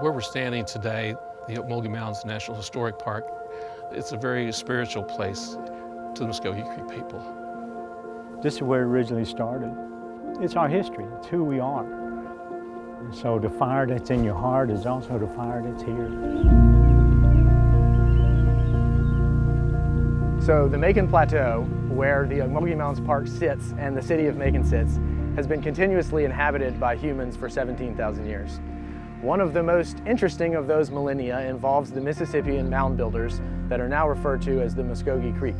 Where we're standing today, the Ocmulgee Mounds National Historic Park, it's a very spiritual place to the Muscogee Creek people. This is where it originally started. It's our history, it's who we are. And so the fire that's in your heart is also the fire that's here. So the Macon Plateau, where the Ocmulgee Mounds Park sits and the city of Macon sits, has been continuously inhabited by humans for 17,000 years. One of the most interesting of those millennia involves the Mississippian mound builders that are now referred to as the Muscogee Creek.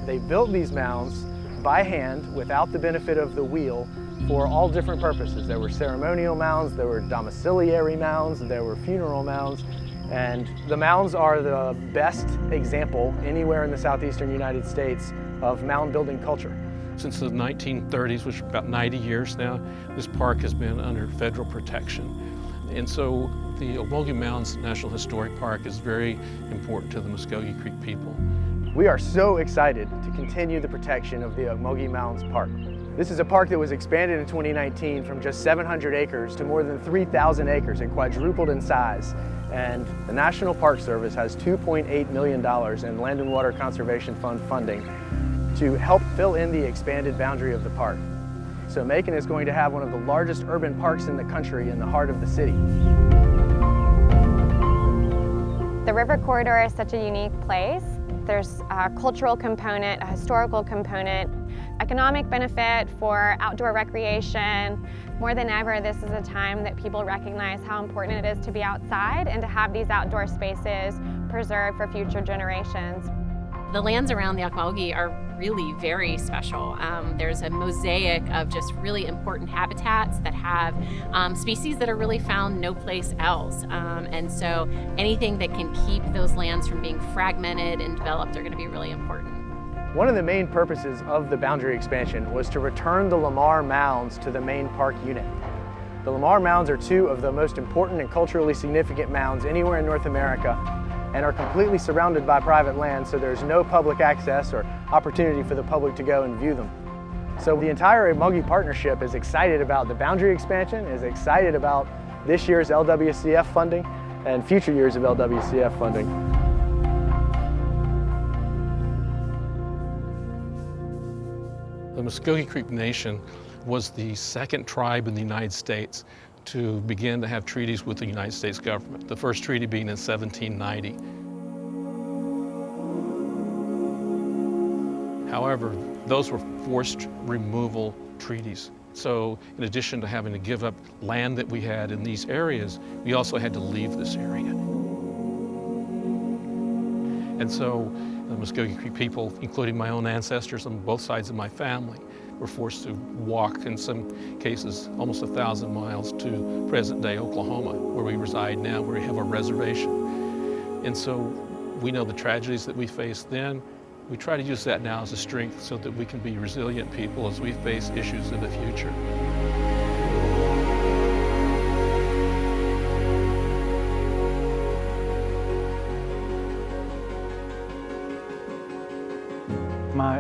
They built these mounds by hand without the benefit of the wheel for all different purposes. There were ceremonial mounds, there were domiciliary mounds, there were funeral mounds, and the mounds are the best example anywhere in the southeastern United States of mound building culture. Since the 1930s, which is about 90 years now, this park has been under federal protection. And so the Ocmulgee Mounds National Historic Park is very important to the Muscogee Creek people. We are so excited to continue the protection of the Ocmulgee Mounds Park. This is a park that was expanded in 2019 from just 700 acres to more than 3,000 acres. It quadrupled in size. And the National Park Service has $2.8 million in Land and Water Conservation Fund funding to help fill in the expanded boundary of the park. So Macon is going to have one of the largest urban parks in the country in the heart of the city. The river corridor is such a unique place. There's a cultural component, a historical component, economic benefit for outdoor recreation. More than ever, this is a time that people recognize how important it is to be outside and to have these outdoor spaces preserved for future generations. The lands around the Ocmulgee are really very special. There's a mosaic of just really important habitats that have species that are really found no place else. And so anything that can keep those lands from being fragmented and developed are going to be really important. One of the main purposes of the boundary expansion was to return the Lamar Mounds to the main park unit. The Lamar Mounds are two of the most important and culturally significant mounds anywhere in North America, and are completely surrounded by private land, so there's no public access or opportunity for the public to go and view them. So the entire Ocmulgee partnership is excited about the boundary expansion, is excited about this year's LWCF funding and future years of LWCF funding. The Muscogee Creek Nation was the second tribe in the United States to begin to have treaties with the United States government, the first treaty being in 1790. However, those were forced removal treaties. So in addition to having to give up land that we had in these areas, we also had to leave this area. And so the Muscogee Creek people, including my own ancestors on both sides of my family, were forced to walk, in some cases, almost 1,000 miles to present-day Oklahoma, where we reside now, where we have a reservation. And so we know the tragedies that we faced then. We try to use that now as a strength so that we can be resilient people as we face issues in the future.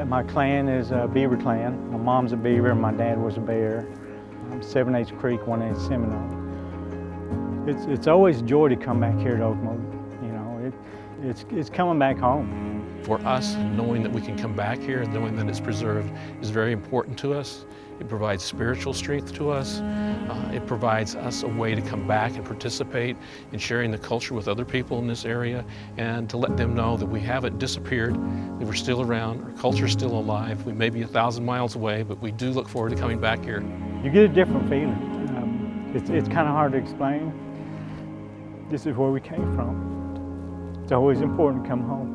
My clan is a beaver clan. My mom's a beaver and my dad was a bear. 7/8 Creek, 1/8 Seminole. It's always a joy to come back here to Ocmulgee. You know, it's coming back home. For us, knowing that we can come back here and knowing that it's preserved is very important to us. It provides spiritual strength to us. It provides us a way to come back and participate in sharing the culture with other people in this area and to let them know that we haven't disappeared, that we're still around, our culture's still alive. We may be 1,000 miles away, but we do look forward to coming back here. You get a different feeling. It's kind of hard to explain. This is where we came from. It's always important to come home.